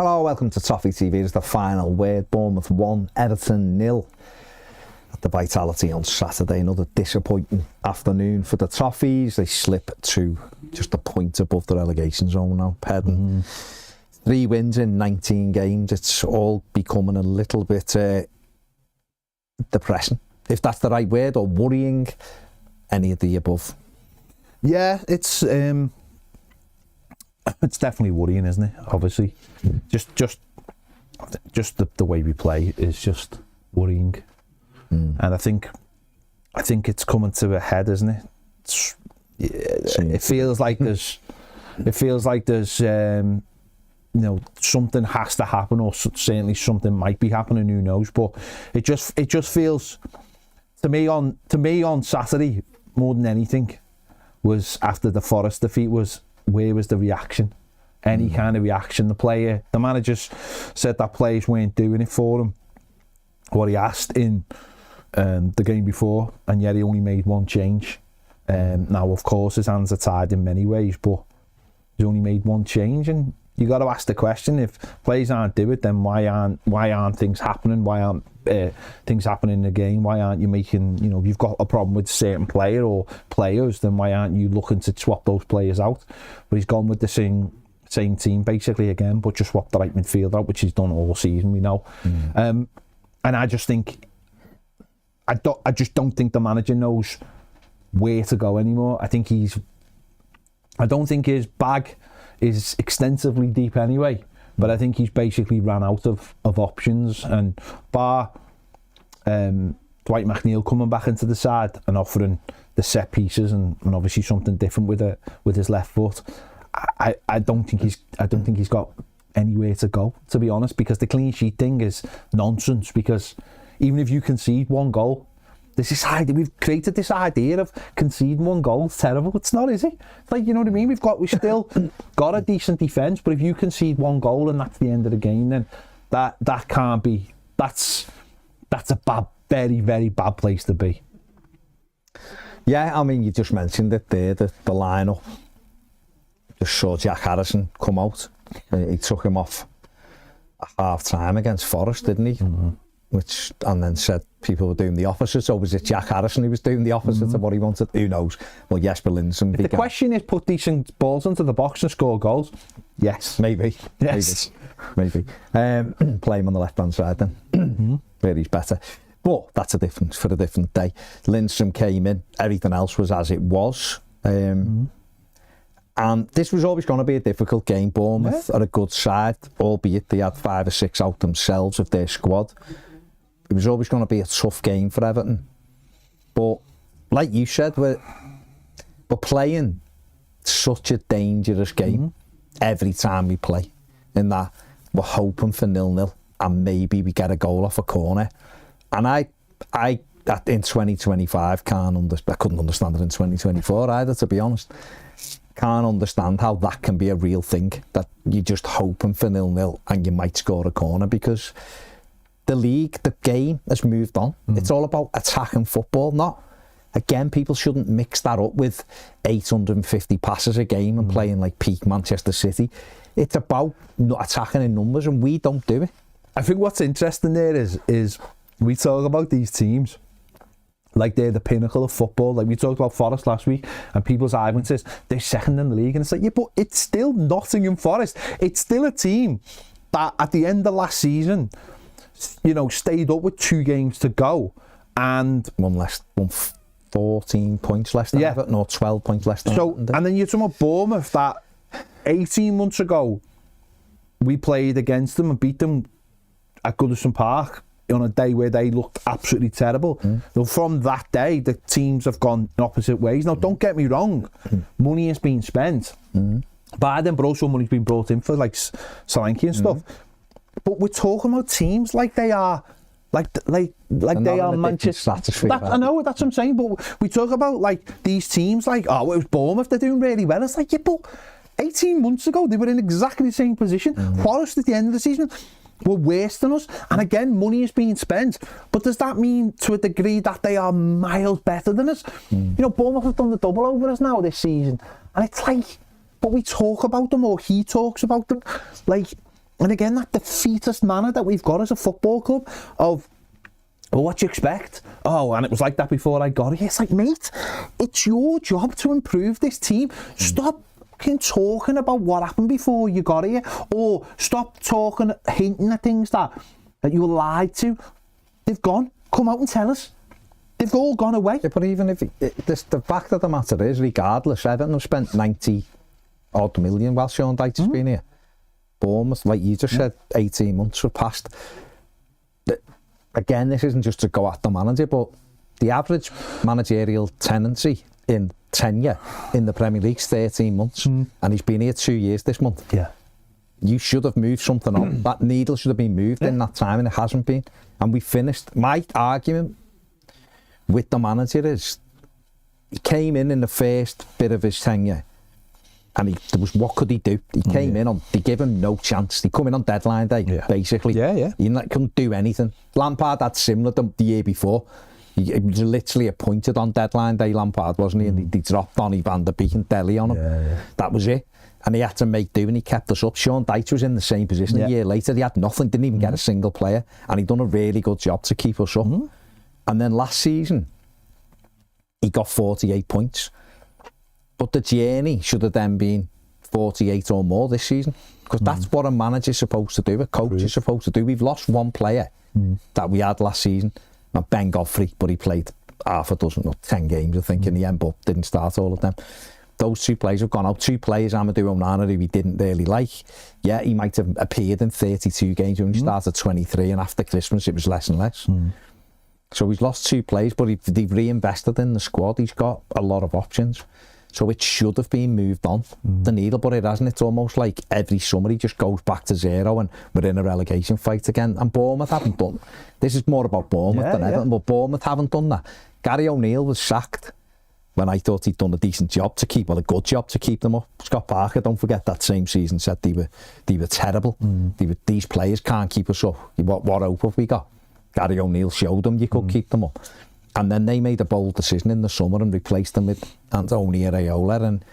Hello, welcome to Toffee TV. It's the final word. Bournemouth 1, Everton 0 at the Vitality on Saturday. Another disappointing afternoon for the Toffees. They slip to just a point above the relegation zone now, heading 3 wins in 19 games. It's all becoming a little bit depressing, if that's the right word, or worrying. Any of the above? Yeah, it's definitely worrying, isn't it? Obviously, just the way we play is just worrying, and I think it's coming to a head, isn't it? It feels like there's something has to happen, or certainly something might be happening. Who knows? But it just feels to me on Saturday, more than anything, was after the Forest defeat, was where was the reaction? Any kind of reaction? The managers said that players weren't doing it for him, what he asked in the game before, and yet he only made one change. Now, of course, his hands are tied in many ways, but he's only made one change, and you got to ask the question: if players aren't doing it, then why aren't things happening? Why aren't things happening in the game? Why aren't you making, if you've got a problem with a certain player or players, then why aren't you looking to swap those players out? But he's gone with the same team basically again, but just swapped the right midfield out, which he's done all season, we know. And I just think, I just don't think the manager knows where to go anymore. I don't think his bag is extensively deep anyway, but I think he's basically ran out of options, and bar Dwight McNeil coming back into the side and offering the set pieces and obviously something different with his left foot, I don't think he's got anywhere to go, to be honest, because the clean sheet thing is nonsense. Because even if you concede one goal, we've created this idea of conceding one goal. It's terrible. It's not, is it? It's like, you know what I mean? We've still got a decent defence, but if you concede one goal and that's the end of the game, then that can't be. That's a very, very bad place to be. Yeah, I mean, you just mentioned it there, the lineup. Just saw Jack Harrison come out. He took him off at half time against Forest, didn't he? And then said people were doing the opposite. So was it Jack Harrison who was doing the opposite of what he wanted? Who knows? Well, Jesper Lindström. The question is, put decent balls into the box and score goals. Yes. Maybe. Yes. Maybe. Play him on the left-hand side then. Where he's better. But that's for a different day. Lindström came in. Everything else was as it was. And this was always going to be a difficult game. Bournemouth are a good side, albeit they had 5 or 6 out themselves of their squad. It was always going to be a tough game for Everton. But like you said, we're playing such a dangerous game every time we play, in that we're hoping for 0-0 and maybe we get a goal off a corner. And I in 2025 I couldn't understand it in 2024 either, to be honest. Can't understand how that can be a real thing, that you're just hoping for 0-0 and you might score a corner, because the game has moved on. It's all about attacking football. Again, people shouldn't mix that up with 850 passes a game and playing like peak Manchester City. It's about attacking in numbers, and we don't do it. I think what's interesting there is we talk about these teams like they're the pinnacle of football. Like we talked about Forest last week, and people's argument is they're second in the league, and it's like, yeah, but it's still Nottingham Forest. It's still a team that at the end of last season, stayed up with 2 games to go, and 14 points less than Everton, or 12 points less than Everton. And then you're talking about Bournemouth, that 18 months ago we played against them and beat them at Goodison Park on a day where they looked absolutely terrible. So from that day, the teams have gone in opposite ways. Now, don't get me wrong, money has been spent by them, but also money's been brought in for like Solanke and stuff. But we're talking about teams like they are, like they are Manchester. I know, that's what I'm saying. But we talk about like these teams, like, it was Bournemouth, they're doing really well. It's like, yeah, but 18 months ago they were in exactly the same position. Forest at the end of the season were worse than us, and again, money is being spent. But does that mean to a degree that they are miles better than us? Bournemouth have done the double over us now this season, and it's like, but we talk about them, or he talks about them, like And again, that defeatist manner that we've got as a football club of, well, what do you expect? Oh, and it was like that before I got here. It's like, mate, it's your job to improve this team. Stop fucking talking about what happened before you got here, or stop hinting at things that you were lied to. They've gone. Come out and tell us. They've all gone away. Yeah, but even if the fact of the matter is, regardless, Everton have spent 90 odd million while Sean Dyche has been here. Bournemouth, like you just said, 18 months have passed. Again, this isn't just to go at the manager, but the average managerial tenure in the Premier League is 13 months, and he's been here 2 years this month. Yeah. You should have moved something on. That needle should have been moved in that time, and it hasn't been. And we finished. My argument with the manager is, he came in the first bit of his tenure, and what could he do? He came in they gave him no chance. He come in on deadline day, basically. Yeah. He couldn't do anything. Lampard had similar the year before. He was literally appointed on deadline day, Lampard, wasn't he? And he dropped Donny van der Beek and Dele on him. Yeah. That was it. And he had to make do, and he kept us up. Sean Dyche was in the same position a year later. He had nothing, didn't even get a single player, and he'd done a really good job to keep us up. And then last season, he got 48 points. But the journey should have then been 48 or more this season, because that's what a manager's supposed to do, a coach is supposed to do. We've lost one player that we had last season, Ben Godfrey, but he played half a dozen or 10 games, I think, in the end, but didn't start all of them. Those two players have gone out. Two players, Amadou Onana, who we didn't really like. Yeah, he might have appeared in 32 games when he started 23, and after Christmas it was less and less. So he's lost two players, but they've reinvested in the squad. He's got a lot of options. So it should have been moved on, the needle, but it hasn't. It's almost like every summer he just goes back to zero and we're in a relegation fight again. And Bournemouth haven't done. This is more about Bournemouth than Everton, but Bournemouth haven't done that. Gary O'Neill was sacked when I thought he'd done a decent job to keep, a good job to keep them up. Scott Parker, don't forget, that same season said they were terrible. These players can't keep us up. What hope have we got? Gary O'Neill showed them you could keep them up. And then they made a bold decision in the summer and replaced him with Antonio Raiola, and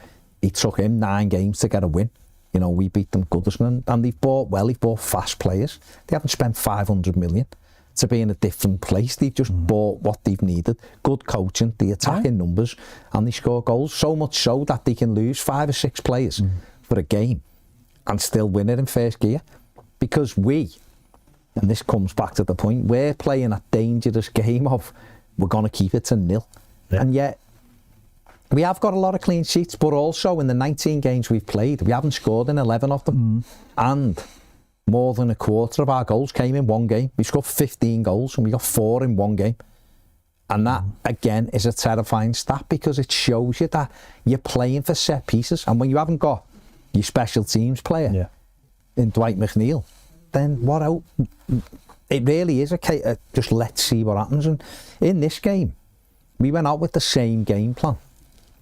it took him 9 games to get a win. You know, we beat them Goodison, and they've bought fast players. They haven't spent 500 million to be in a different place. They've just bought what they've needed. Good coaching, the attacking numbers, and they score goals. So much so that they can lose 5 or 6 players for a game and still win it in first gear. Because and this comes back to the point, we're playing a dangerous game of, we're going to keep it to 0. Yeah. And yet, we have got a lot of clean sheets, but also in the 19 games we've played, we haven't scored in 11 of them. And more than a quarter of our goals came in one game. We scored 15 goals and we got 4 in one game. And that, again, is a terrifying stat, because it shows you that you're playing for set pieces. And when you haven't got your special teams player in Dwight McNeil, then what out? It really is a case of just let's see what happens. And in this game, we went out with the same game plan.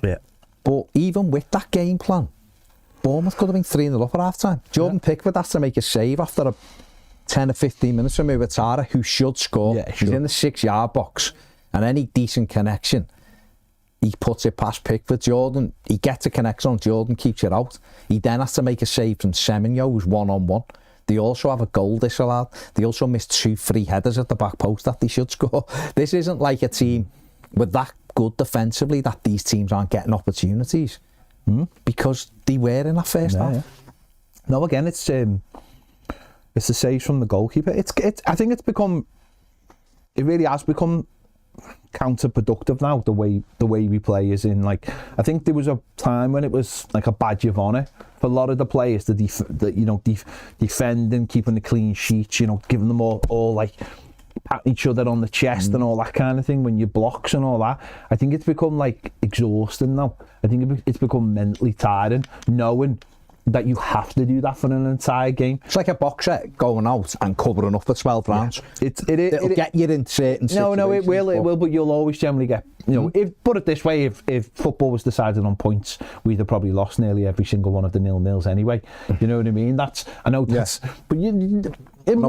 Yeah. But even with that game plan, Bournemouth could have been 3-0 up at half time. Jordan Pickford has to make a save after 10 or 15 minutes from Iwatara, who should score. Yeah, He's in the 6-yard box, and any decent connection, he puts it past Pickford. Jordan, he gets a connection on, Jordan keeps it out. He then has to make a save from Semenyo, who's 1-on-1. They also have a goal disallowed. They also missed 2 free headers at the back post that they should score. This isn't like a team with that good defensively that these teams aren't getting opportunities, because they were in that first half. Yeah. No, again, it's the saves from the goalkeeper. I think it really has become counterproductive now, the way we play is in, like, I think there was a time when it was like a badge of honour for a lot of the players to defending, keeping the clean sheets, giving them all like patting each other on the chest and all that kind of thing when you blocks and all that. I think it's become like exhausting now. I think it's become mentally tiring knowing that you have to do that for an entire game. It's like a boxer going out and covering up for 12 rounds. It'll get you in certain situations. No, it will, but you'll always generally get, put it this way, if football was decided on points, we'd have probably lost nearly every single one of the 0-0s anyway. You know what I mean? But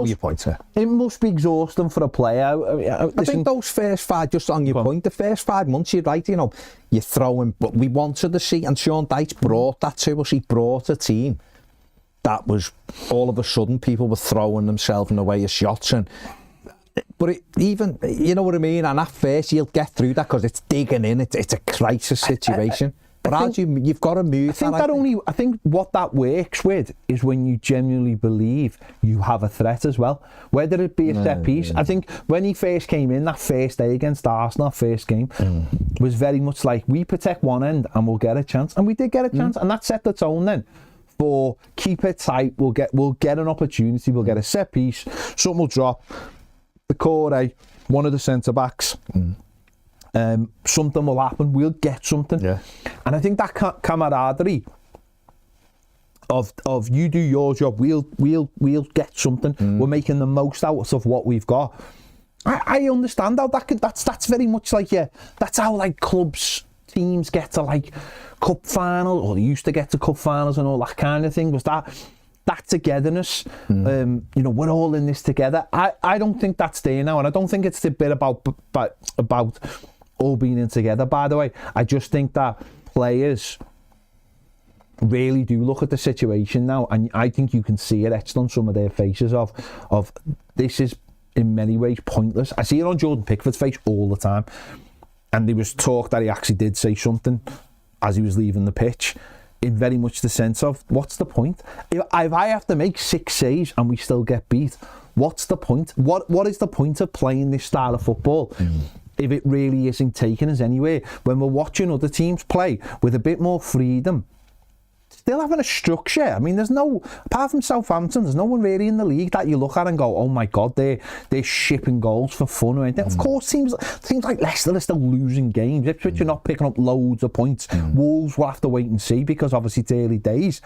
your point, sir. It must be exhausting for a player. I think those first 5, just on your point, the first 5 months, you're right, you're throwing, but we wanted to see, and Sean Dyche brought that to us. He brought a team that was all of a sudden people were throwing themselves in the way of shots, but even, you know what I mean, and at first you'll get through that because it's digging in, it's a crisis situation. But you've got to move. I think what that works with is when you genuinely believe you have a threat as well, whether it be a set piece. I think when he first came in, that first day against Arsenal, first game, was very much like, we protect one end and we'll get a chance, and we did get a chance, and that set the tone then for keep it tight. We'll get an opportunity. We'll get a set piece. Something will drop. The core, one of the centre backs. Something will happen. We'll get something. Yeah. And I think that camaraderie of you do your job, we'll get something. We're making the most out of what we've got. I understand how that's very much like, that's how like clubs, teams get to like cup final, or they used to get to cup finals and all that kind of thing. Was that togetherness? You know, we're all in this together. I don't think that's there now, and I don't think it's the bit about all being in together, by the way. I just think that players really do look at the situation now, and I think you can see it etched on some of their faces of this is in many ways pointless. I see it on Jordan Pickford's face all the time, and there was talk that he actually did say something as he was leaving the pitch, in very much the sense of, what's the point? If I have to make 6 saves and we still get beat, what's the point? What is the point of playing this style of football if it really isn't taking us anywhere? When we're watching other teams play with a bit more freedom, still having a structure. I mean, there's no, apart from Southampton, there's no one really in the league that you look at and go, oh my God, they're shipping goals for fun or anything. Of course, teams like Leicester are still losing games. Ipswich are not picking up loads of points. Wolves will have to wait and see, because obviously it's early days.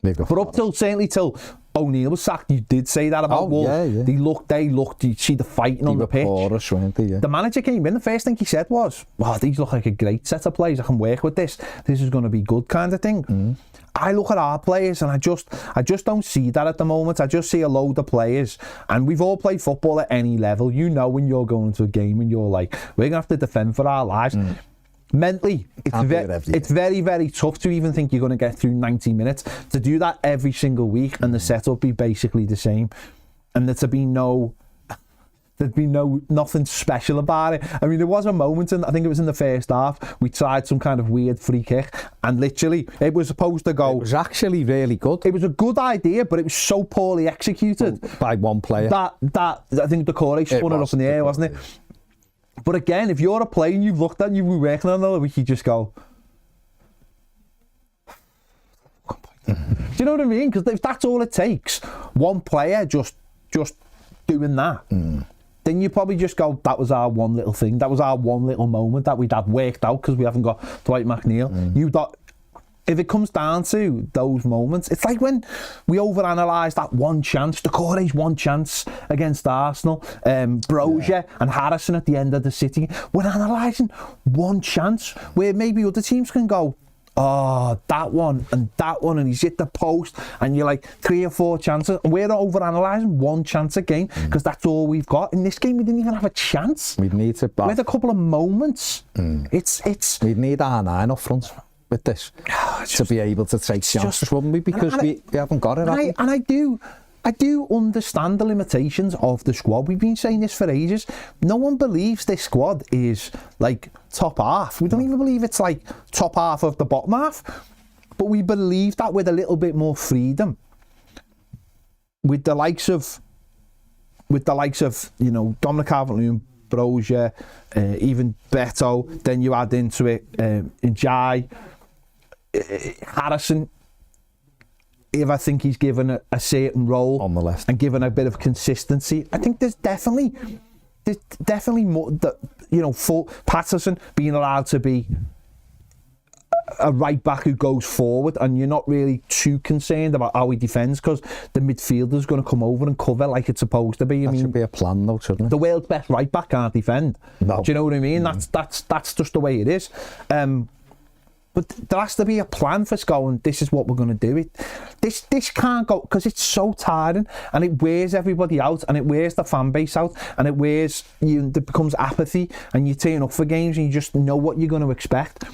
But up till, certainly till O'Neill was sacked, you did say that about Wolves. Yeah. They looked, you see the fighting on the pitch. Porous, weren't they? Yeah. The manager came in, the first thing he said was, wow, these look like a great set of players, I can work with this. This is going to be good, kind of thing. I look at our players and I just don't see that at the moment. I just see a load of players, and we've all played football at any level. You know, when you're going into a game and you're like, we're going to have to defend for our lives. Mentally, it's very, very tough to even think you're going to get through 90 minutes. To do that every single week and the setup be basically the same, and there'd be nothing special about it. I mean, there was a moment, I think it was in the first half, we tried some kind of weird free kick, and literally it was supposed to go. It was actually really good. It was a good idea, but it was so poorly executed by one player that I think the Corey spun it up in the air, wasn't it? But again, if you're a player and you've looked at it and you've been working on it, we could just go, do you know what I mean? Because if that's all it takes, one player just doing that, then you probably just go, that was our one little thing, that was our one little moment that we'd had worked out because we haven't got Dwight McNeil. If it comes down to those moments, it's like when we overanalyse that one chance, Decore's one chance against Arsenal, Brozier and Harrison at the end of the City. We're analysing one chance where maybe other teams can go, oh, that one, and he's hit the post, and you're like 3 or 4 chances, and we're overanalyzing one chance a game because that's all we've got. In this game, we didn't even have a chance. We'd need to. We had a couple of moments. We'd need our 9 up front with this to be able to take chances, wouldn't we? Because we haven't got it. I do understand the limitations of the squad. We've been saying this for ages. No one believes this squad is like top half. We don't even believe it's like top half of the bottom half. But we believe that with a little bit more freedom, with the likes of you know, Dominic Calvert-Lewin, Brozier, even Beto. Then you add into it Njai, Harrison. If I think he's given a certain role on the left and given a bit of consistency, I think there's definitely more that, you know, for Patterson being allowed to be a right back who goes forward, and you're not really too concerned about how he defends because the midfielder's going to come over and cover like it's supposed to be. That should be a plan, though, shouldn't it? The world's best right back can't defend. No. Do you know what I mean? That's just the way it is. But there has to be a plan for going, this is what we're going to do. This can't go, because it's so tiring, and it wears everybody out, and it wears the fan base out, and it wears you. There becomes apathy, and you turn up for games and you just know what you're going to expect.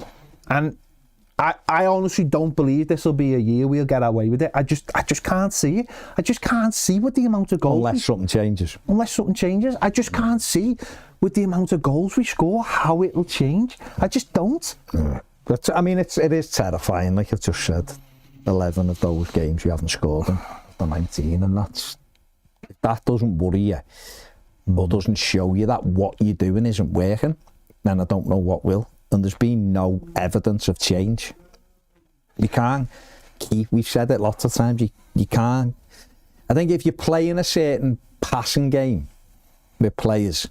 And I honestly don't believe this will be a year we'll get away with it. I just can't see it. I just can't see with the amount of goals. Unless something changes. I just can't see with the amount of goals we score how it'll change. I just don't. But I mean, it is terrifying. Like I've just said, 11 of those games you haven't scored in, the 19, and that doesn't worry you, or doesn't show you that what you're doing isn't working, then I don't know what will. And there's been no evidence of change. You can't keep, we've said it lots of times, you can't. I think if you're playing a certain passing game with players,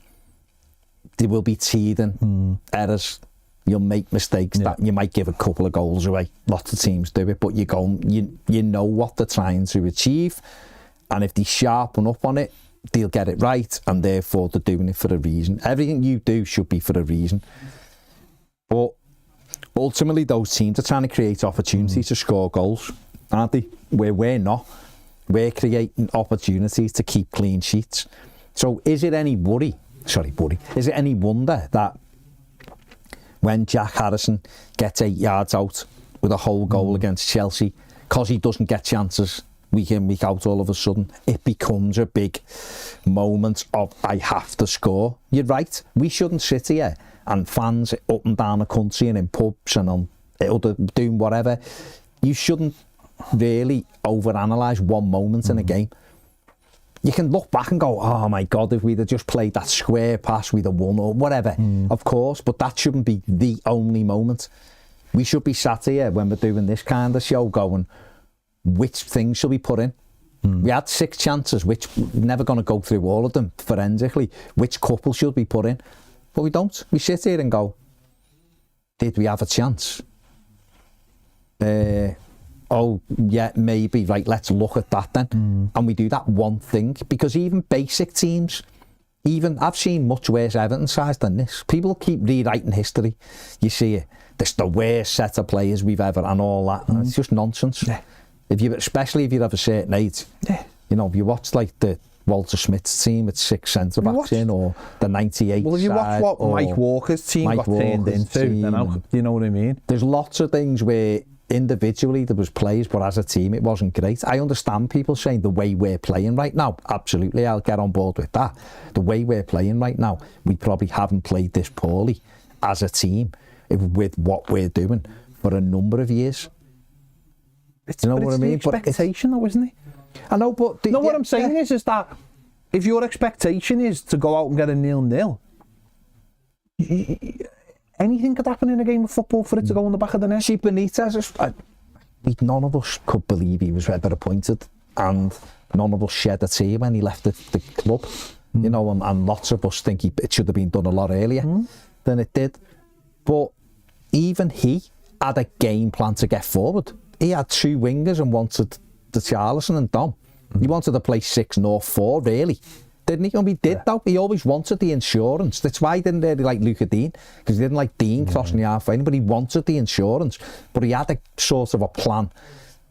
there will be teething errors. You'll make mistakes that you might give a couple of goals away. Lots of teams do it, but you know what they're trying to achieve, and if they sharpen up on it, they'll get it right, and therefore they're doing it for a reason. Everything you do should be for a reason. But ultimately, those teams are trying to create opportunities to score goals, aren't they? Where we're not. We're creating opportunities to keep clean sheets. So is it any is it any wonder that when Jack Harrison gets 8 yards out with a whole goal against Chelsea, because he doesn't get chances week in, week out, all of a sudden, it becomes a big moment of, I have to score. You're right, we shouldn't sit here and fans up and down the country and in pubs and on doing whatever. You shouldn't really overanalyse one moment in a game. You can look back and go, oh my God, if we'd have just played that square pass, we'd have won, or whatever. Of course, but that shouldn't be the only moment. We should be sat here when we're doing this kind of show going, which things shall we put in? We had 6 chances, which we're never going to go through all of them forensically. Which couple should we put in? But we don't. We sit here and go, did we have a chance? Oh, yeah, maybe. Right, let's look at that then. And we do that one thing. Because even basic teams, I've seen much worse Everton sides than this. People keep rewriting history. You see it. This is the worst set of players we've ever, and all that. And it's just nonsense. Yeah. Especially if you have a certain age. Yeah. You know, if you watch like the Walter Smith's team with 6 centre-backs in, or the 98 Well, if you side, watch what Mike Walker's team got turned into, then you know what I mean? There's lots of things where individually there was players, but as a team it wasn't great. I understand people saying the way we're playing right now, absolutely, I'll get on board with that. The way we're playing right now, we probably haven't played this poorly as a team with what we're doing for a number of years. You know what I mean? But expectation though, isn't it? I know, but what I'm saying is that if your expectation is to go out and get a 0-0, anything could happen in a game of football for it to go on the back of the net. See, Benitez, none of us could believe he was ever appointed, and none of us shed a tear when he left the club. You know, and lots of us think it should have been done a lot earlier than it did. But even he had a game plan to get forward. He had 2 wingers and wanted the Charlison and Dom. He wanted to play 6-4, really. Didn't he? And he did, though. He always wanted the insurance. That's why he didn't really like Luca Dean, because he didn't like Dean crossing the halfway, but he wanted the insurance. But he had a sort of a plan,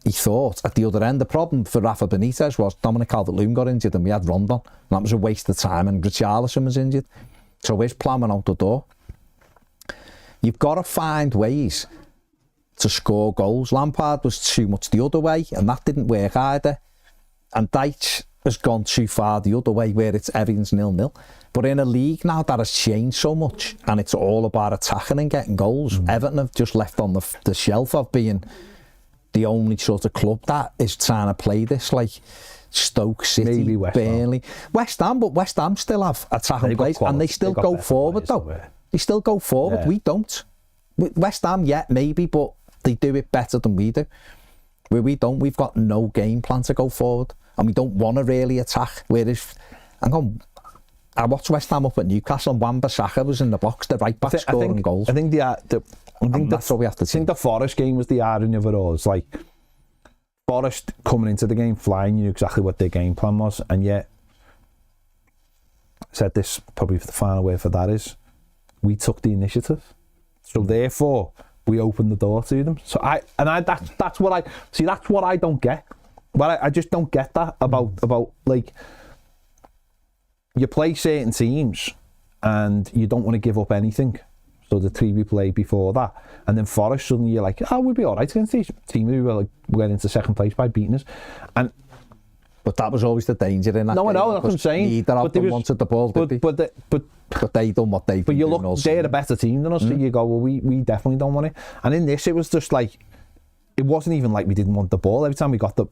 he thought, at the other end. The problem for Rafa Benitez was Dominic Calvert-Lewin got injured and we had Rondon. And that was a waste of time, and Richarlison was injured. So his plan went out the door. You've got to find ways to score goals. Lampard was too much the other way, and that didn't work either. And Dyche has gone too far the other way, where it's everything's 0-0. But in a league now that has changed so much, and it's all about attacking and getting goals. Everton have just left on the shelf of being the only sort of club that is trying to play this, like Stoke City, maybe Burnley, West Ham, but West Ham still have attacking plays, and they still go forward though. They still go forward. We don't. West Ham, yeah, maybe, but they do it better than we do. Where we don't, we've got no game plan to go forward, and we don't want to really attack. Whereas, I watched West Ham up at Newcastle, and Wan-Bissaka was in the box, the right back scoring goals. I think that's what we have to see. I think the Forest game was the irony of it all. It's like Forest coming into the game flying, you knew exactly what their game plan was, and yet I said this probably for the final word for that is we took the initiative, so therefore we opened the door to them. So that's what I don't get. But I just don't get that about like, you play certain teams and you don't want to give up anything. so the 3 we played before that, and then Forest, suddenly you're like, oh, we'll be alright against these team who were like, went into second place by beating us. But that was always the danger in that No, I game, know, that's what I'm saying. Neither of them wanted the ball, did they? But they done what they. But you look, they're a better team than us, so you go, well, we definitely don't want it. And in this, it was just like, it wasn't even like we didn't want the ball. Every time we got the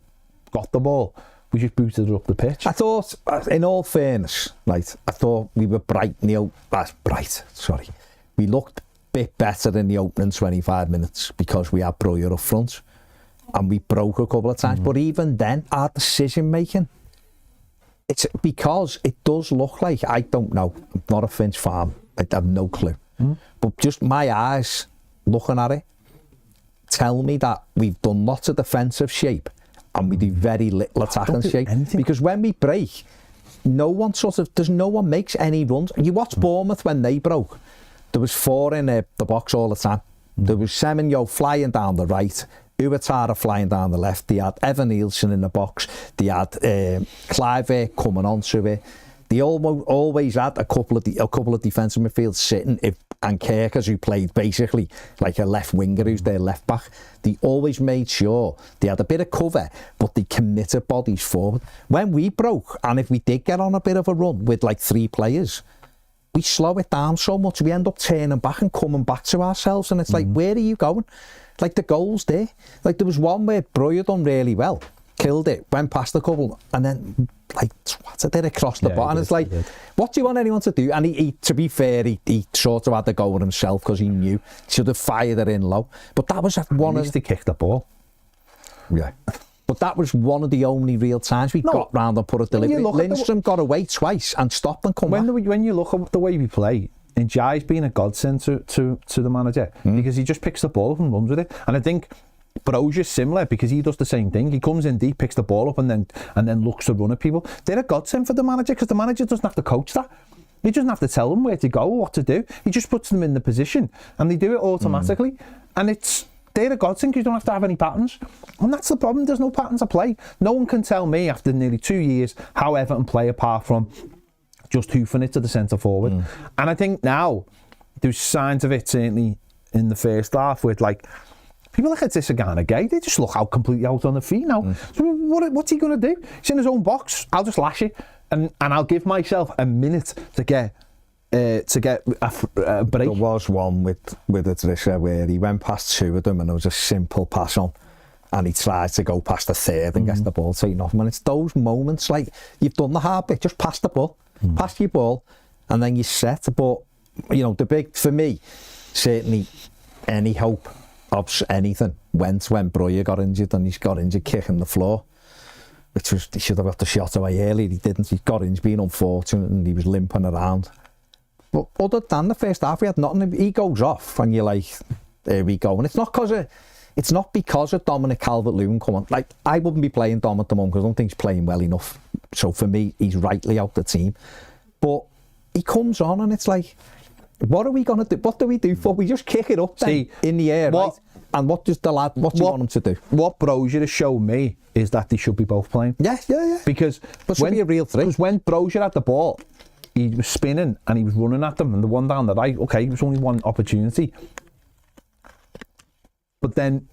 ball, we just booted it up the pitch. I thought, in all fairness, right, I thought we were we looked a bit better in the opening 25 minutes because we had Breuer up front and we broke a couple of times. But even then, our decision making, it's because it does look like, I don't know, I'm not a Finch fan, I have no clue. But just my eyes looking at it tell me that we've done lots of defensive shape and we do very little attacking shape. Because when we break, no one makes any runs. You watch Bournemouth when they broke, there was 4 in the box all the time. There was Semenyo flying down the right, Uwatara flying down the left. They had Evan Nielsen in the box. They had Clive coming onto it. They always had a couple of defensive midfielders sitting, and Kerkers, who played basically like a left winger, who's their left back. They always made sure they had a bit of cover, but they committed bodies forward. When we broke, and if we did get on a bit of a run with like 3 players, we slow it down so much, we end up turning back and coming back to ourselves, and it's like, where are you going? Like the goals there. Like there was one where Breuer done really well, killed it, went past a couple, and then like twatted it across the bar. And it's like, what do you want anyone to do? And he to be fair, he sort of had to go with himself because he knew he should have fired it in low. But that was one of the kick the ball. Yeah. But that was one of the only real times we got round and put a delivery. Lindstrom got away twice and stopped and come back. When you look at the way we play, Njai's been a godsend to the manager because he just picks the ball up and runs with it. And I think Brozier's similar because he does the same thing. He comes in deep, picks the ball up and then looks to run at people. They're a godsend for the manager because the manager doesn't have to coach that. He doesn't have to tell them where to go or what to do. He just puts them in the position and they do it automatically. And they're a godsend because you don't have to have any patterns. And that's the problem. There's no patterns of play. No one can tell me after nearly 2 years how Everton play apart from just hoofing it to the centre forward. And I think now there's signs of it certainly in the first half with like people like Tisagana Gay, they just look out completely out on the feet now. So what's he going to do? He's in his own box. I'll just lash it and I'll give myself a minute to get a break. There was one with Atrisha where he went past 2 of them and there was a simple pass on and he tried to go past the third and gets the ball taken off him. And it's those moments like you've done the hard bit, just pass the ball, pass your ball and then you're set. But you know, the big, for me, certainly any hope of anything went when Breuer got injured, and he's got injured kicking the floor, which was, he should have got the shot away earlier. He didn't. He got injured, being unfortunate, and he was limping around. But other than the first half, we had nothing. He goes off, and you're like, there we go. And it's not because of Dominic Calvert-Lewin coming. Like, I wouldn't be playing Dom at the moment because I don't think he's playing well enough. So for me, he's rightly out the team. But he comes on, and it's like, what are we going to do? What do we do for? We just kick it up then, in the air, right? And what does the lad, what do you want him to do? What Brozier has shown me is that they should be both playing. Yeah. Because should be a real threat. Because when Brozier had the ball, he was spinning and he was running at them, and the one down the right, okay, it was only one opportunity. But then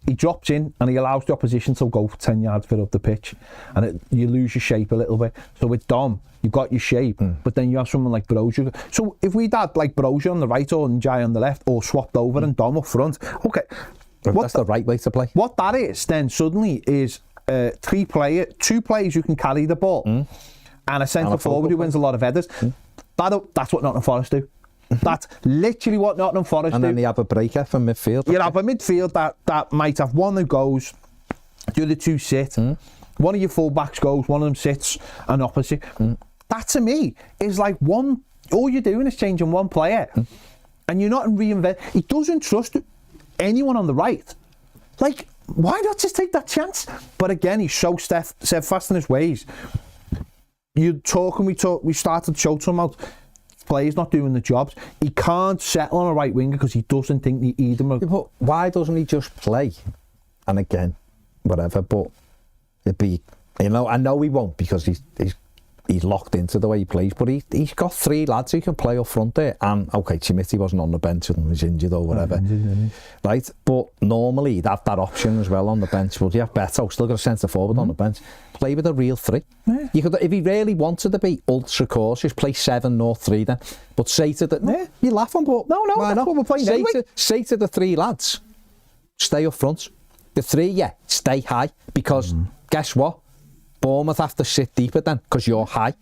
he drops in and he allows the opposition to go 10 yards further up the pitch, and you lose your shape a little bit. So with Dom, you've got your shape, but then you have someone like Brozier. So if we'd had like Brozier on the right or Njai on the left, or swapped over and Dom up front, okay, that's the right way to play. What that is then suddenly is 2 players who can carry the ball, and a centre forward who wins a lot of headers. That's what Nottingham Forest do. That's literally what Nottingham Forest do. And then you have a breaker from midfield. You have a midfield that might have one who goes, the other 2 sit. One of your full-backs goes, one of them sits, and opposite. That to me is like all you're doing is changing one player. And you're not reinventing. He doesn't trust anyone on the right. Like, why not just take that chance? But again, he's so steadfast in his ways. We started to show some out. Players not doing the jobs. He can't settle on a right winger because he doesn't think they either. But why doesn't he just play? And again, whatever. But it'd be, I know he won't because he's he's locked into the way he plays, but he's got 3 lads who can play up front there, and okay, Chimitty wasn't on the bench and was injured or whatever, right, but normally he'd have that option as well on the bench, but yeah, Beto still got a centre forward on the bench, play with a real 3. You could, if he really wanted to be ultra cautious, play 7-0-3 then, but say to the, you're laughing, but no, that's what we're playing anyway. Say to the 3 lads, stay up front, the 3, stay high, because guess what? Bournemouth have to sit deeper then, because you're high,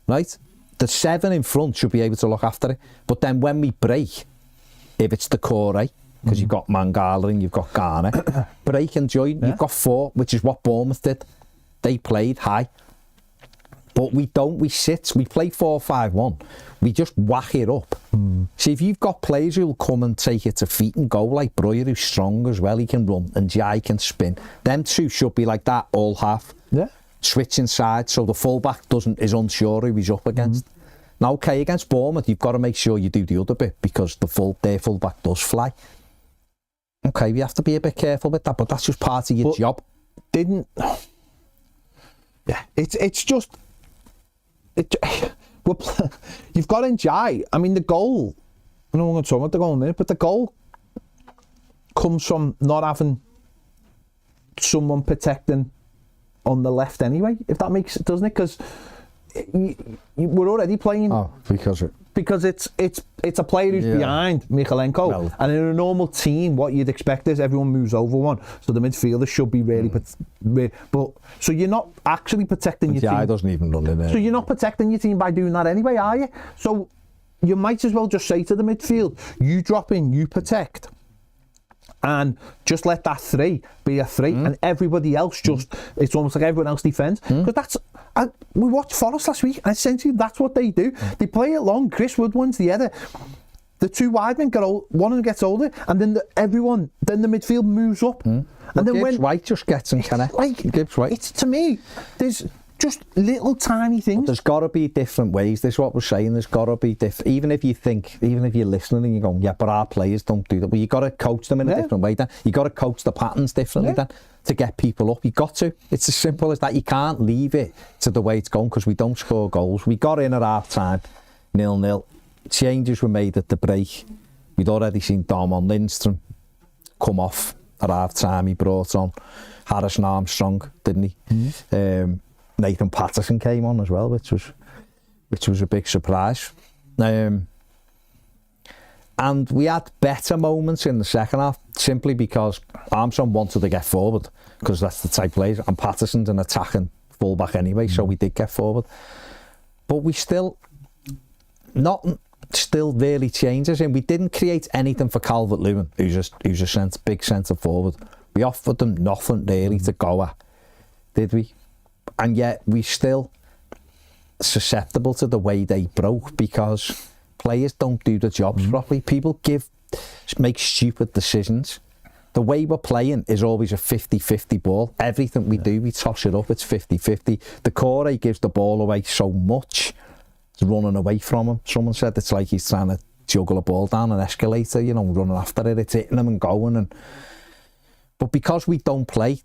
right? The 7 in front should be able to look after it. But then when we break, if it's the core, because you've got Mangala and you've got Garner, break and join, you've got 4, which is what Bournemouth did. They played high. But we don't, we play 4-5-1. We just whack it up. See, if you've got players who'll come and take it to feet and go, like Breuer, who's strong as well, he can run, and Jai can spin. Them 2 should be like that all half. Yeah. Switching sides so the fullback is unsure who he's up against. Now, okay, against Bournemouth, you've got to make sure you do the other bit, because their fullback does fly. Okay, we have to be a bit careful with that, but that's just part of your job. It's just... you've got Njai. I mean, the goal, I know we're going to talk about the goal in a minute, but the goal comes from not having someone protecting on the left anyway, if that makes it, doesn't it? Because we're already playing because it's a player who's behind Michalenko, and in a normal team what you'd expect is everyone moves over one, so the midfielder should be really but so you're not actually protecting your team. Doesn't even run in there. So you're not protecting your team by doing that anyway, are you? So you might as well just say to the midfield, you drop in, you protect, and just let that 3 be a 3, and everybody else just, it's almost like everyone else defends. Because we watched Forest last week, and essentially that's what they do. They play it long, Chris Woodward's the other. The 2 wide men get old, one of them gets older, and then the midfield moves up. And then Gibbs when White just gets and connects. Gibbs White. It's, to me, there's just little tiny things. But there's got to be different ways. This is what we're saying. There's got to be different. Even if you're listening and you're going, yeah, but our players don't do that. Well, you got to coach them in a different way then. You got to coach the patterns differently then to get people up. You got to. It's as simple as that. You can't leave it to the way it's going, because we don't score goals. We got in at half time, 0-0. Changes were made at the break. We'd already seen Dom on Lindstrom come off at half time. He brought on Harrison Armstrong, didn't he? Nathan Patterson came on as well, which was a big surprise. And we had better moments in the second half, simply because Armstrong wanted to get forward, because that's the type of player, and Patterson's an attacking fullback anyway, so we did get forward. But we nothing still really changes, and we didn't create anything for Calvert-Lewin, who's a big centre forward. We offered them nothing really to go at, did we? And yet we still susceptible to the way they broke, because players don't do the jobs properly. People make stupid decisions. The way we're playing is always a 50-50 ball. Everything we do, we toss it up, it's 50-50. The core gives the ball away so much, it's running away from him. Someone said it's like he's trying to juggle a ball down an escalator, running after it, it's hitting him and going. But because we don't play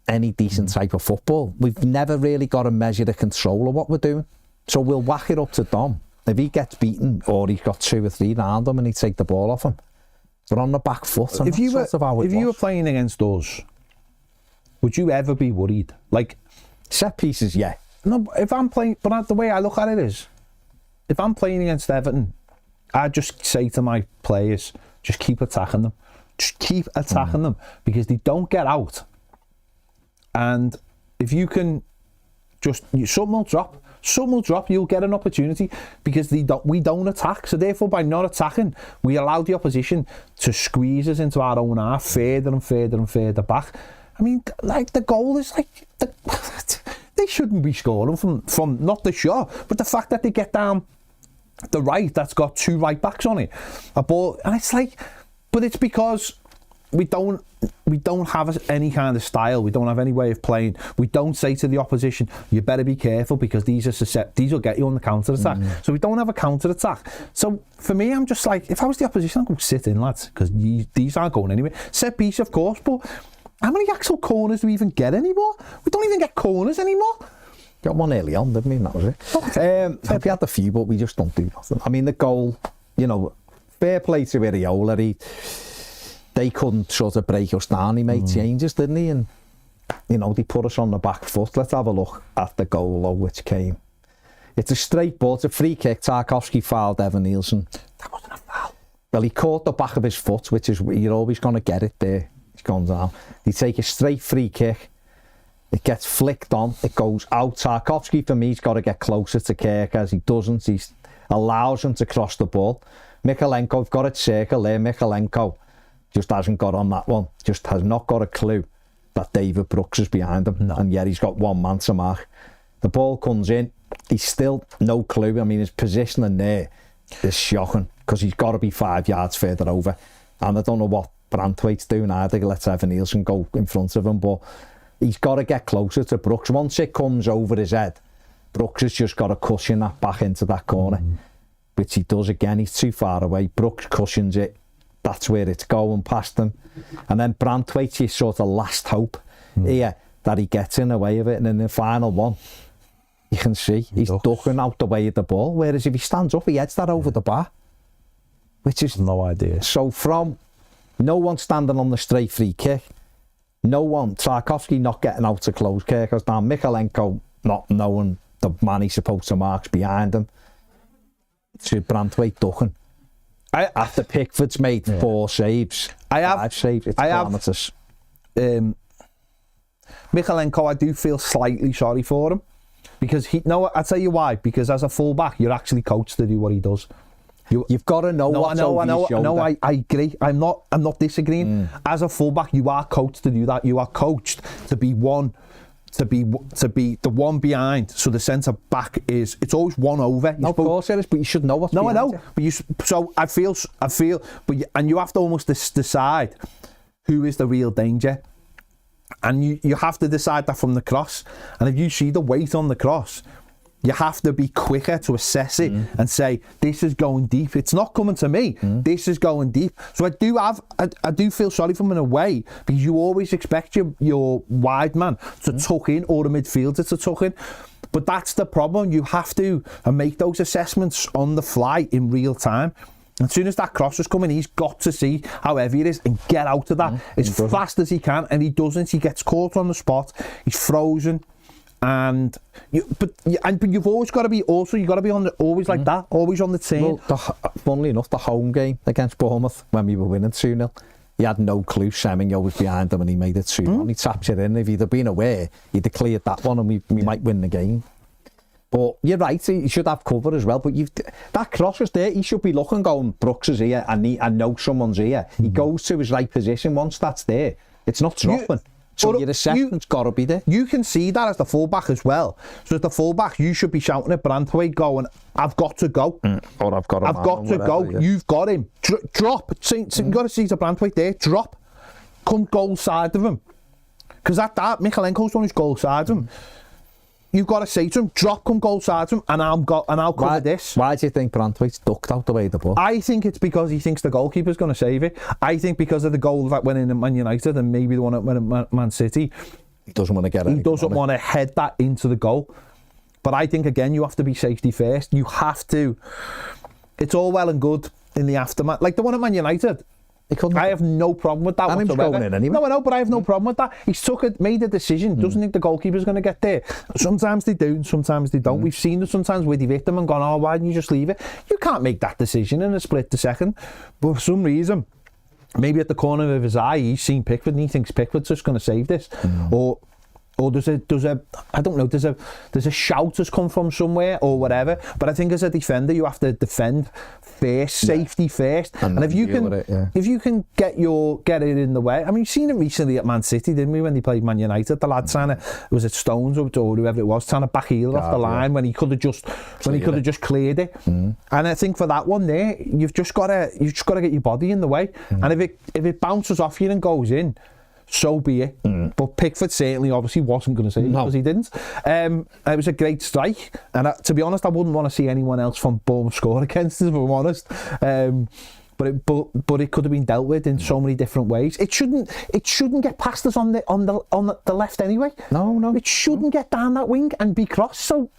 any decent type of football, we've never really got a measure of control of what we're doing. So we'll whack it up to Dom. If he gets beaten, or he's got 2 or 3 round him and he take the ball off him, they're on the back foot. If you were playing against us, would you ever be worried? Like set pieces, yeah. No, if I'm playing, but the way I look at it is, if I'm playing against Everton, I just say to my players, just keep attacking them. Just keep attacking them, because they don't get out. And if you can something will drop, you'll get an opportunity, because we don't attack. So therefore, by not attacking, we allow the opposition to squeeze us into our own half, further and further and further back. I mean, like, the goal is like, they shouldn't be scoring from not the shot, but the fact that they get down the right, that's got 2 right backs on it, a ball, and it's like, but it's because we don't have any kind of style. We don't have any way of playing. We don't say to the opposition, you better be careful, because these will get you on the counter attack. So we don't have a counter attack. So for me, I'm just like, if I was the opposition, I'd go sit in, lads, because these aren't going anywhere. Set piece, of course, but how many actual corners do we even get anymore? We don't even get corners anymore. Got one early on, didn't we? And that was it. We had a few, but we just don't do nothing. I mean, the goal, you know, fair play to Iriola. They couldn't sort of break us down. He made changes, didn't he? And, you know, they put us on the back foot. Let's have a look at the goal, though, which came. It's a straight ball. It's a free kick. Tarkowski fouled Evan Nielsen. That wasn't a foul. Well, he caught the back of his foot, which is, you're always going to get it there. He's gone down. They take a straight free kick. It gets flicked on. It goes out. Tarkowski, for me, he's got to get closer to Kirk. As he doesn't, he allows him to cross the ball. Mikalenko, I've got it circle there. Mikalenko just hasn't got on that one. Just has not got a clue that David Brooks is behind him. No. And yet he's got one man to mark. The ball comes in. He's still no clue. I mean, his positioning there is shocking because he's got to be 5 yards further over. And I don't know what Brantwaite's doing either. Let's Evan Nielsen go in front of him. But he's got to get closer to Brooks. Once it comes over his head, Brooks has just got to cushion that back into that corner, which he does again. He's too far away. Brooks cushions it. That's where it's going past him. And then Brantwaite's his sort of last hope here that he gets in the way of it. And in the final one, you can see he's ducking out the way of the ball. Whereas if he stands up, he heads that over the bar. Which is no idea. So from no one standing on the straight free kick, no one, Tarkowski not getting out to close Kirkos down, Mikalenko not knowing the man he's supposed to mark's behind him, to Brantwaite ducking. After Pickford's made 4 saves, 5 saves, it's calamitous. Mikalenko, I do feel slightly sorry for him. Because I'll tell you why. Because as a fullback, you're actually coached to do what he does. You've got to know what's over your shoulder. No, I agree. I'm not disagreeing. As a fullback, you are coached to do that. You are coached to be the one behind. So the centre back it's always one over. No, of course it is, but you should know what's behind. No, I know. But so I feel, and you have to almost decide who is the real danger. And you have to decide that from the cross. And if you see the weight on the cross, you have to be quicker to assess it and say, this is going deep. It's not coming to me. This is going deep. So I do feel sorry for him in a way, because you always expect your wide man to tuck in, or the midfielder to tuck in. But that's the problem. You have to make those assessments on the fly in real time. As soon as that cross is coming, he's got to see how heavy it is and get out of that as fast as he can. And he doesn't. He gets caught on the spot. He's frozen. But you've always got to be always like that, always on the team. Well, funnily enough, the home game against Bournemouth when we were winning 2-0, he had no clue. Semenyo was behind him and he made it 2-1. He taps it in. If he'd have been aware, he'd have cleared that one and we might win the game. But you're right, he should have cover as well. But that cross is there. He should be looking, going, Brooks is here, and I know someone's here. He goes to his right position. Once that's there, it's not dropping. So your assessment's got to be there. You can see that as the fullback as well. So as the fullback, you should be shouting at Brantwaite, going, I've got to go. Or I've got to go. Yeah. You've got him. Drop. So you've got to see the Brantwaite there. Drop. Come goal side of him. Because that Mikalenko's on his goal side of him. You've got to say to him, drop, come goal side to him, and I'll cover this. Why do you think Brantwaite's ducked out the way of the ball? I think it's because he thinks the goalkeeper's going to save it. I think because of the goal that went in at Man United and maybe the one at Man City, he doesn't want to get it. He doesn't want to head that into the goal. But I think, again, you have to be safety first. You have to. It's all well and good in the aftermath. Like the one at Man United. I have no problem with that whatsoever. Going in anyway. No, I know, but I have no problem with that. He's made a decision. Doesn't think the goalkeeper's going to get there. Sometimes they do, sometimes they don't. We've seen it sometimes where they've hit them and gone, oh, why didn't you just leave it? You can't make that decision in a split second. But for some reason, maybe at the corner of his eye, he's seen Pickford and he thinks Pickford's just going to save this. Or there's a shout has come from somewhere or whatever. But I think as a defender, you have to defend first, safety first. And if you can get it in the way. I mean, you've seen it recently at Man City, didn't we, when they played Man United? The lad trying to, was it Stones or whoever it was, trying to back heel off the line when he could have just cleared it. And I think for that one there, you've just got to get your body in the way. And if it bounces off you and goes in, so be it. But Pickford certainly obviously wasn't going to say it because he didn't. It was a great strike, and to be honest, I wouldn't want to see anyone else from Bournemouth score against us, if I'm honest. but it could have been dealt with in so many different ways. It shouldn't get past us on the left anyway. No. It shouldn't get down that wing and be crossed. So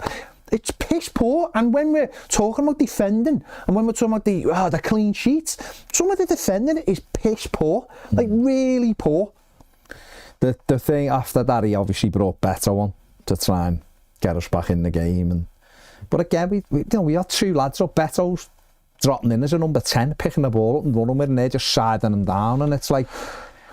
it's piss poor. And when we're talking about defending, and when we're talking about the clean sheets, some of the defending is piss poor, like really poor. The thing after that, he obviously brought Beto on to try and get us back in the game. But again, we had two lads up. Beto's dropping in as a number 10, picking the ball up and running with it, and they're just siding them down. And it's like,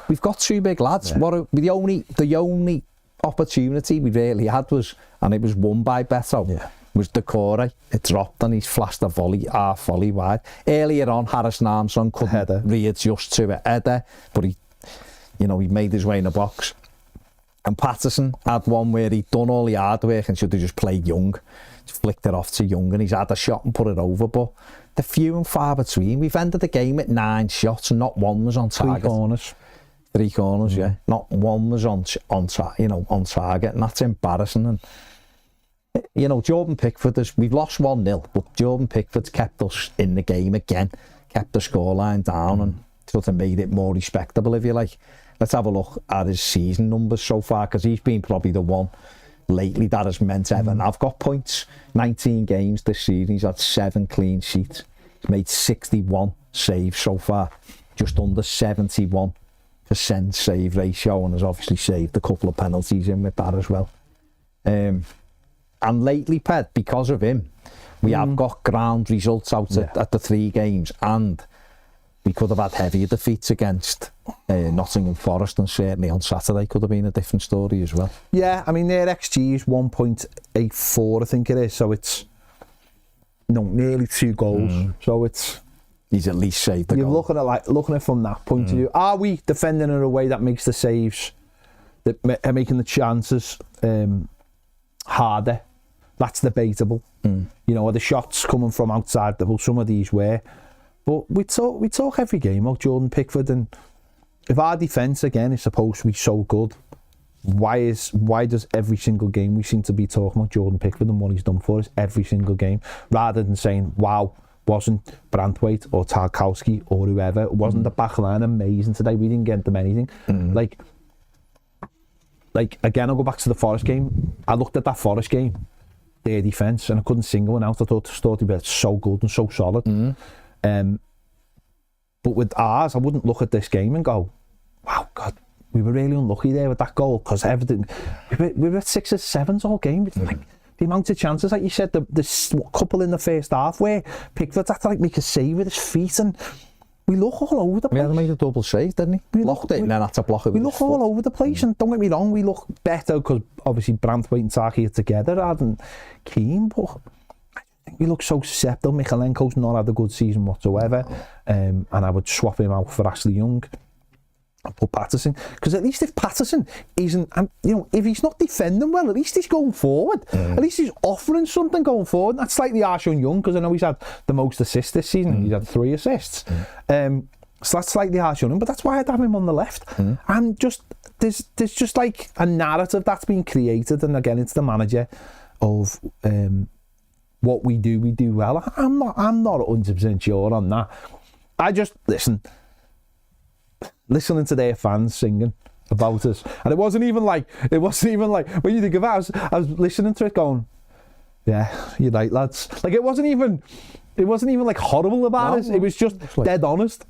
we've got two big lads. Yeah. The only opportunity we really had was won by Beto, was Decore. It dropped and he's flashed a half volley wide. Earlier on, Harrison Armstrong couldn't readjust to it, header, but he made his way in the box. And Patterson had one where he'd done all the hard work and should have just played Young. Just flicked it off to Young, and he's had a shot and put it over, but they're few and far between. We've ended the game at 9 shots and not one was on target. Three corners, yeah. Not one was on target, and that's embarrassing. And Jordan Pickford we've lost 1-0, but Jordan Pickford's kept us in the game again, kept the scoreline down, and sort of made it more respectable, if you like. Let's have a look at his season numbers so far, because he's been probably the one lately that has meant Everton. I've got points. 19 games this season. He's had 7 clean sheets. He's made 61 saves so far. Just under 71% save ratio, and has obviously saved a couple of penalties in with that as well. And lately, Ped, because of him, we have got ground results out at the 3 games, and we could have had heavier defeats against Nottingham Forest, and certainly on Saturday could have been a different story as well. Yeah, I mean, their XG is 1.84, I think it is, so it's nearly 2 goals. So it's... He's at least saved the goal. You're looking at it from that point of view. Are we defending in a way that makes the saves, that are making the chances harder? That's debatable. Are the shots coming from outside? Well, some of these were. But we talk every game about Jordan Pickford, and if our defence again is supposed to be so good, why does every single game we seem to be talking about Jordan Pickford and what he's done for us every single game, rather than saying, wow, wasn't Branthwaite or Tarkowski or whoever, wasn't the back line amazing today, we didn't get them anything. Like again, I'll go back to the Forest game. I looked at that Forest game, their defence, and I couldn't single one out. I thought they were so good and so solid. But with ours, I wouldn't look at this game and go, wow, God, we were really unlucky there with that goal, because everything, we were at 6 or 7s all game. Like, the amount of chances, like you said, the couple in the first half where Pickford had to make a save with his feet, and we look all over the place. We had to make a double save, didn't he? We looked it and then had to block it with We look all over the place, and don't get me wrong, we look better because obviously Branthwaite and Taki are together, and Keane, but I think we look so susceptible. Michalenko's not had a good season whatsoever, and I would swap him out for Ashley Young and put Patterson, because at least if Patterson isn't, and if he's not defending well, at least he's going forward. At least he's offering something going forward. That's slightly harsh on Young, because I know he's had the most assists this season. He's had 3 assists. So that's slightly harsh on him, but that's why I'd have him on the left. And just there's just like a narrative that's been created, and again, it's the manager of what we do well. I'm not 100% sure on that. I just listening to their fans singing about us, and it wasn't even like when you think of it, I was listening to it going, yeah, you're right, lads. Like it wasn't even like horrible about us. It was just dead honest.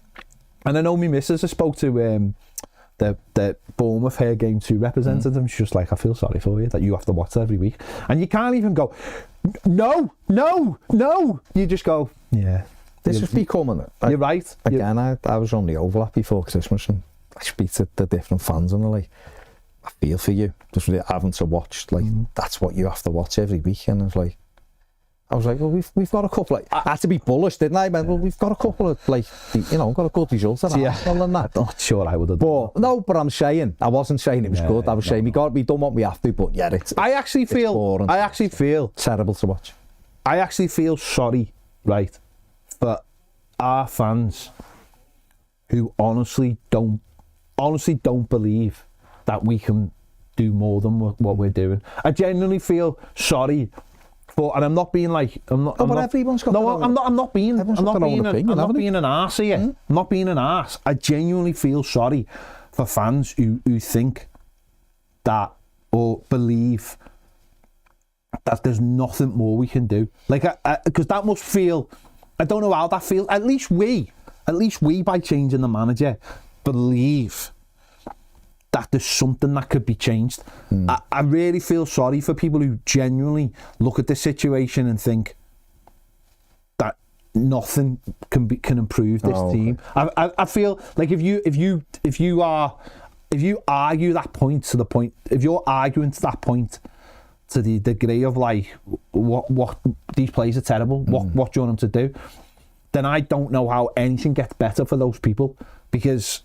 And I know me missus, I spoke to the Bournemouth Hair Game 2 representative. She's just like, I feel sorry for you that you have to watch every week, and you can't even go, no. You just go, yeah. This is becoming. You're right. Again, I was on the overlap before Christmas, and I speak to the different fans, and they're like, I feel for you, just having to watch, like, that's what you have to watch every week. And I was like, well, we've got a couple. I had to be bullish, didn't I? Well, we've got a couple of, got a good result at Arsenal and that. I'm not sure I would have done that. No, but I'm saying, I wasn't saying it was good. I was saying we done what we have to, but yeah, I actually feel terrible to watch. I actually feel sorry, right, for our fans who honestly don't believe that we can do more than what we're doing. I genuinely feel sorry and I'm not being like, everyone's got their own. I'm not being an arse here. I'm not being an arse. I genuinely feel sorry for fans who think that or believe that there's nothing more we can do. Like, because that must feel, I don't know how that feels. At least we by changing the manager believe that there's something that could be changed. I really feel sorry for people who genuinely look at the situation and think that nothing can improve this team. I feel like if you argue that point to the point, if you're arguing to that point to the degree of like what these players are terrible, what do you want them to do, then I don't know how anything gets better for those people, because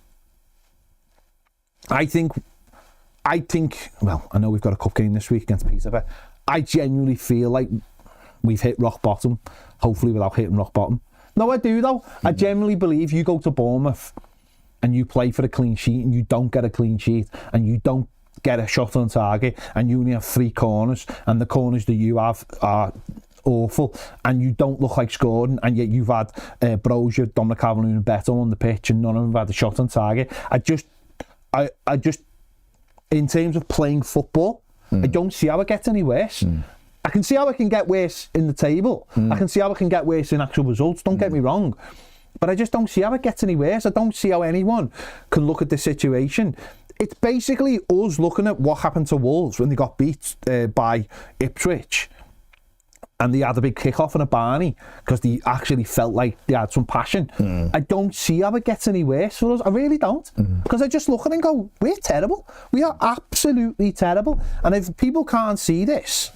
I think, well, I know we've got a cup game this week against Peterborough. I genuinely feel like we've hit rock bottom, hopefully without hitting rock bottom. No, I do though. I genuinely believe you go to Bournemouth and you play for a clean sheet and you don't get a clean sheet and you don't get a shot on target and you only have 3 corners and the corners that you have are awful and you don't look like scoring, and yet you've had Brozier, Dominic Calvert-Lewin and Beto on the pitch and none of them have had a shot on target. I just, in terms of playing football, I don't see how it gets any worse. I can see how it can get worse in the table. I can see how it can get worse in actual results, don't get me wrong. But I just don't see how it gets any worse. I don't see how anyone can look at this situation. It's basically us looking at what happened to Wolves when they got beat by Ipswich. And they had a big kick-off and a Barney because they actually felt like they had some passion. I don't see how it gets any worse for us. I really don't. Because I just look at it and go, we're terrible. We are absolutely terrible. And if people can't see this,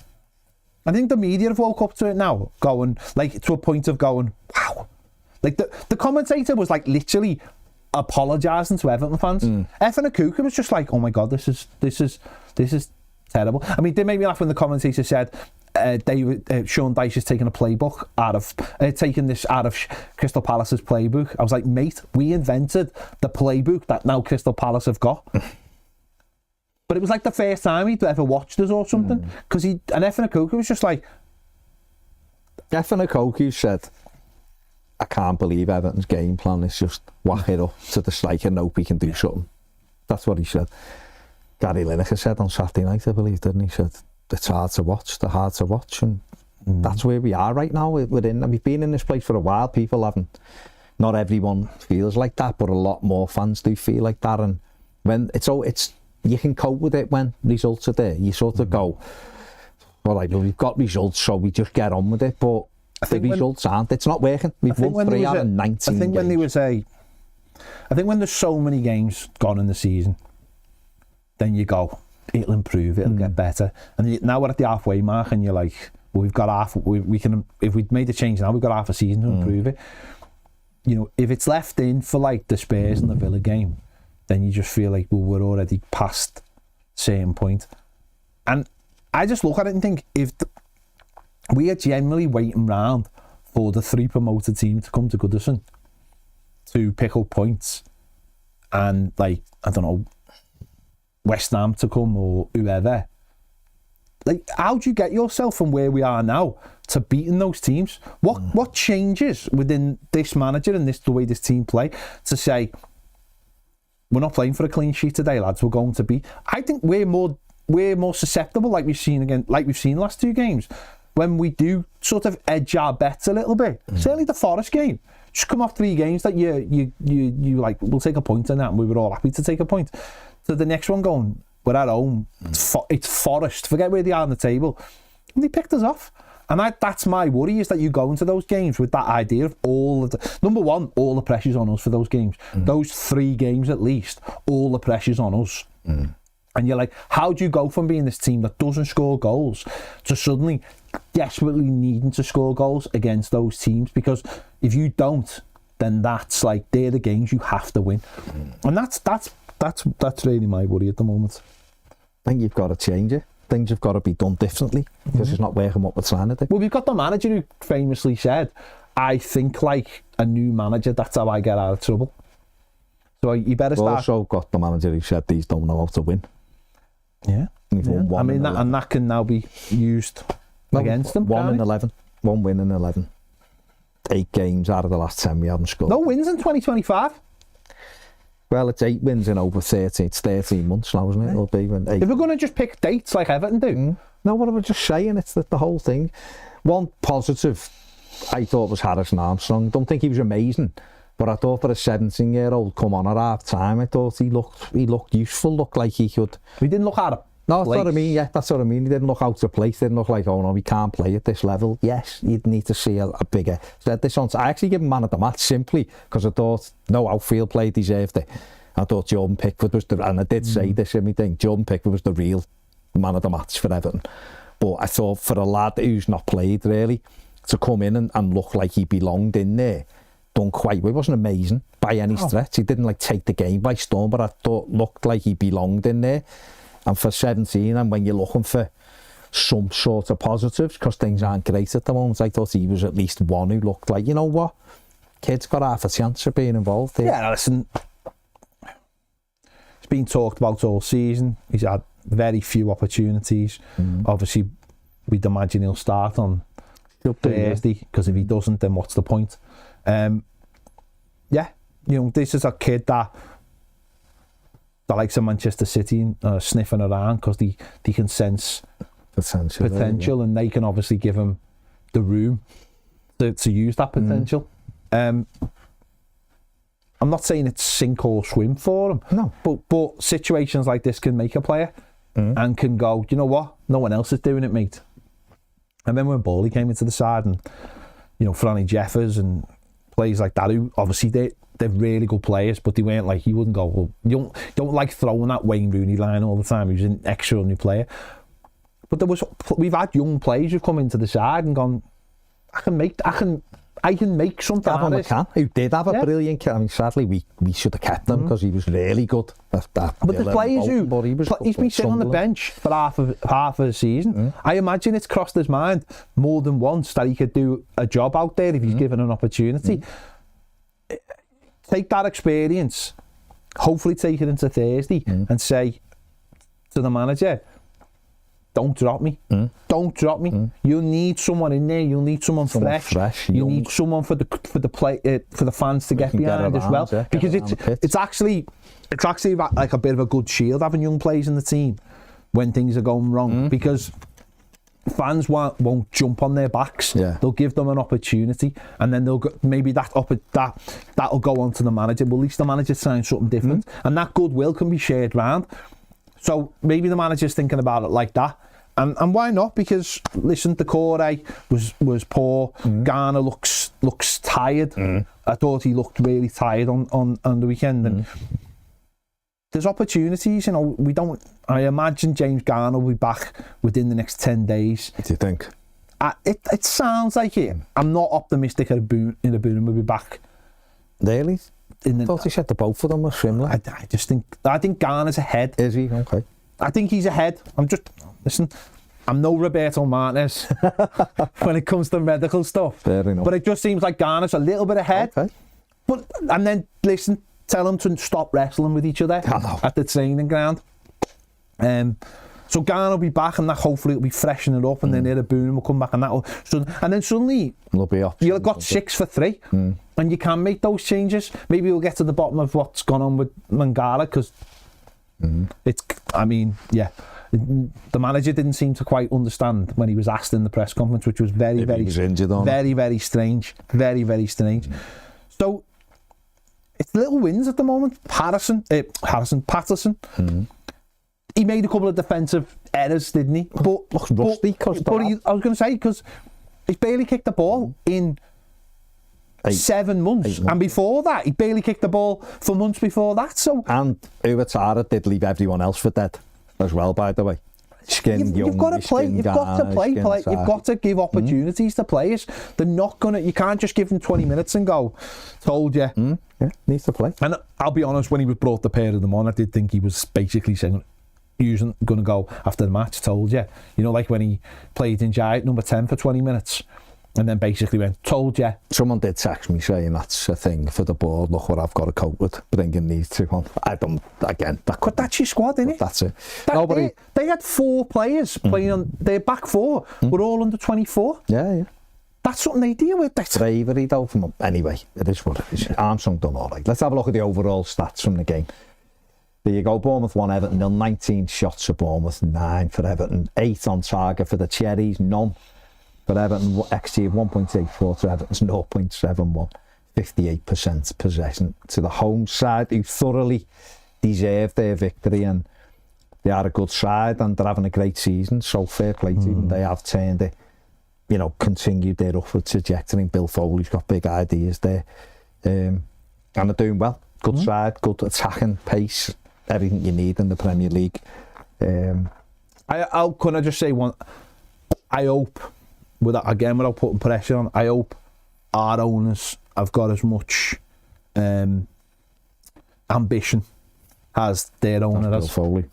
I think the media have woke up to it now, going, like, to a point of going, wow. Like, the commentator was, like, literally apologising to Everton fans. Efan Akuka was just like, oh my God, this is terrible. I mean, it made me laugh when the commentator said, Sean Dyche is taking a playbook out of taking this out of Crystal Palace's playbook. I was like, mate, we invented the playbook that now Crystal Palace have got. But it was like the first time he'd ever watched us or something, because and Efan Akuka was just like, Efan Akuka said, I can't believe Everton's game plan is just whack it up to the striker and hope he can do something. That's what he said. Gary Lineker said on Saturday night, I believe, didn't he? Said, it's hard to watch, they're hard to watch, and that's where we are right now. We've been in this place for a while. People haven't, not everyone feels like that, but a lot more fans do feel like that. And when it's you can cope with it when results are there. You sort of go, all right, well, we've got results, so we just get on with it. But the results aren't. It's not working. We've won 3 out of 19 I think when games. I think when there's so many games gone in the season, then you go, it'll improve, it'll get better. And now we're at the halfway mark, and you're like, well, we've got we can, if we'd made the change now, we've got half a season to improve it. You know, if it's left in for like the Spurs and the Villa game, then you just feel like, well, we're already past a certain point. And I just look at it and think, we are generally waiting round for the 3 promoted team to come to Goodison to pick up points, and like, I don't know, West Ham to come or whoever. Like, how do you get yourself from where we are now to beating those teams? What changes within this manager and the way this team play to say, we're not playing for a clean sheet today, lads, we're going to be... I think we're more susceptible, like we've seen the last 2 games, when we do sort of edge our bets a little bit. Certainly the Forest game. Just come off 3 games that you like, we'll take a point in that, and we were all happy to take a point. So the next one going, we're at home, it's Forest, forget where they are on the table. And they picked us off. And that's my worry, is that you go into those games with that idea of number one, all the pressure's on us for those games. Those 3 games at least, all the pressure's on us. And you're like, how do you go from being this team that doesn't score goals to suddenly desperately needing to score goals against those teams? Because if you don't, then that's like, they're the games you have to win. And that's really my worry at the moment. I think you've got to change it. Things have got to be done differently, because it's not working what we're trying to do. Well, we've got the manager who famously said, I think like a new manager, that's how I get out of trouble. So you better start... We've also got the manager who said these don't know how to win. Yeah. I mean, that can now be used against them. 1 in can't 11. 1 win in 11. 8 games out of the last 10 we haven't scored. No wins in 2025. Well, it's 8 wins in over 13. It's 13 months now, isn't it? It'll be when 8. If we're going to just pick dates like Everton do. No, what I was just saying, it's the whole thing. One positive I thought was Harrison Armstrong. Don't think he was amazing, but I thought for a 17-year-old come on at half time, I thought he looked useful, looked like he could. We didn't look at him. No, that's what I mean. Yeah, that's what I mean. He didn't look out of place. Didn't look like, oh no, we can't play at this level. Yes, you'd need to see a bigger. Said this on. I actually give him man of the match simply because I thought no outfield play deserved it. I thought Jordan Pickford was and I did say this in my thing. Jordan Pickford was the real man of the match for Everton. But I thought for a lad who's not played really to come in and look like he belonged in there, done quite well. He wasn't amazing by any stretch. He didn't like take the game by storm, but I thought looked like he belonged in there. And for 17, and when you're looking for some sort of positives, because things aren't great at the moment, I thought he was at least one who looked like, you know what, kid's got half a chance of being involved here. Yeah, listen, it's been talked about all season. He's had very few opportunities. Obviously, we'd imagine he'll start on Thursday, because if he doesn't, then what's the point? Yeah, you know, this is a kid that the likes of Manchester City sniffing around because they can sense potential, and they can obviously give him the room to use that potential. I'm not saying it's sink or swim for him, no, but situations like this can make a player and can go, you know what, no one else is doing it, mate. And then when Bowley came into the side, and you know, Franny Jeffers and players like that, who obviously they're really good players, but they weren't like, you wouldn't go, well, you don't like throwing that Wayne Rooney line all the time. He was an extraordinary player. But we've had young players who've come into the side and gone, I can make something out of this. Who did have a brilliant kid. I mean, sadly, we should have kept him because he was really good. But there's players he's been sitting on the bench for half of the season. I imagine it's crossed his mind more than once that he could do a job out there if he's given an opportunity. Take that experience, hopefully take it into Thursday and say to the manager, don't drop me. Don't drop me. You'll need someone in there. You'll need someone fresh. You need someone for the fans to get behind as well. Because it's actually like a bit of a good shield having young players in the team when things are going wrong, because fans won't jump on their backs. Yeah. They'll give them an opportunity, and then they'll go, maybe that'll go on to the manager. Well, at least the manager's saying something different, and that goodwill can be shared round. So maybe the manager's thinking about it like that, and why not? Because listen, Decore was poor. Garner looks tired. I thought he looked really tired on the weekend, and there's opportunities, you know. I imagine James Garner will be back within the next 10 days. What do you think? It sounds like it. I'm not optimistic that Bournemouth will be back. Really? I thought he said the both of them were similar. I think Garner's ahead. Is he? Okay. I think he's ahead. I'm no Roberto Martinez when it comes to medical stuff. Fair enough. But it just seems like Garner's a little bit ahead. Okay. And then listen, tell them to stop wrestling with each other at the training ground. So Garner will be back, and that hopefully will be freshening it up, and then Bournemouth will come back, and then suddenly you've got 6 for 3, and you can make those changes. Maybe we'll get to the bottom of what's gone on with Mangala, because the manager didn't seem to quite understand when he was asked in the press conference, which was very strange. Very, very strange. So it's little wins at the moment. Patterson. He made a couple of defensive errors, didn't he? But rusty. I was going to say, because he's barely kicked the ball in 7 months, and before that, he barely kicked the ball for months before that. So, and Uwatara did leave everyone else for dead as well, by the way. You've got to play. You've got to give opportunities to players. They're not gonna. You can't just give them 20 minutes and go, "Told you." Yeah, needs to play. And I'll be honest, when he was brought the pair of them on, I did think he was basically saying, "You're going to go after the match." Told you. You know, like when he played in Giant number 10 for 20 minutes. And then basically went, told you. Someone did text me saying that's a thing for the board. Look what I've got to cope with, bringing these two on. I don't, again, But that's your squad, isn't it? that's it. They had 4 players playing on their back 4, were all under 24. Yeah. That's something they deal with. That's Bravery though from them. Anyway, it is what it is. Armstrong done all right. Let's have a look at the overall stats from the game. There you go. Bournemouth 1, Everton 0. 19 shots for Bournemouth, 9 for Everton. 8 on target for the Cherries, none for Everton. XG of 1.84 to Everton's 0.71. 58% possession to the home side, who thoroughly deserved their victory, and they are a good side and they're having a great season. So fair play to them. They have turned it, continued their upward trajectory. Bill Foley's got big ideas there, and they're doing well. Good side, good attacking pace, everything you need in the Premier League. can I just say one? I hope, without putting pressure on, I hope our owners have got as much ambition as their owner has. Bill Foley.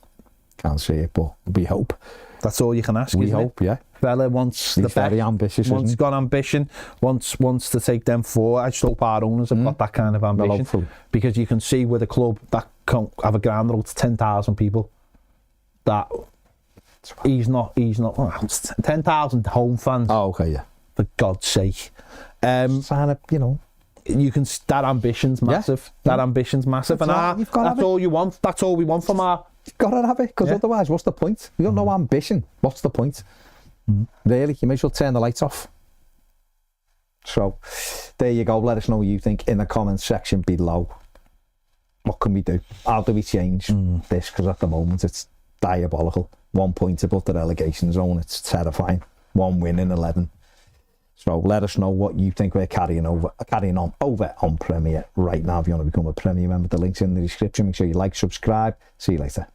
Can't see it, but we hope. That's all you can ask. We hope, yeah. Fella wants He's the very best. ambitious. Wants got ambition. Wants to take them forward. I just hope our owners have got that kind of ambition, because you can see with a club that can't have a ground that holds 10,000 people, that he's not 10,000 home fans. Oh, okay, yeah. For God's sake, Sign up, you can. That ambition's massive. Yeah. That ambition's massive, That's and that's all you want. That's all we want from our. You've got to have it, because otherwise, what's the point? You've got no ambition. What's the point? Really, you may as well turn the lights off. So, there you go. Let us know what you think in the comments section below. What can we do? How do we change this? Because at the moment, it's diabolical. 1 point above the relegation zone. It's terrifying. 1 win in 11. So let us know what you think we're carrying on over on Premier right now. If you want to become a Premier member, the link's in the description. Make sure you like, subscribe. See you later.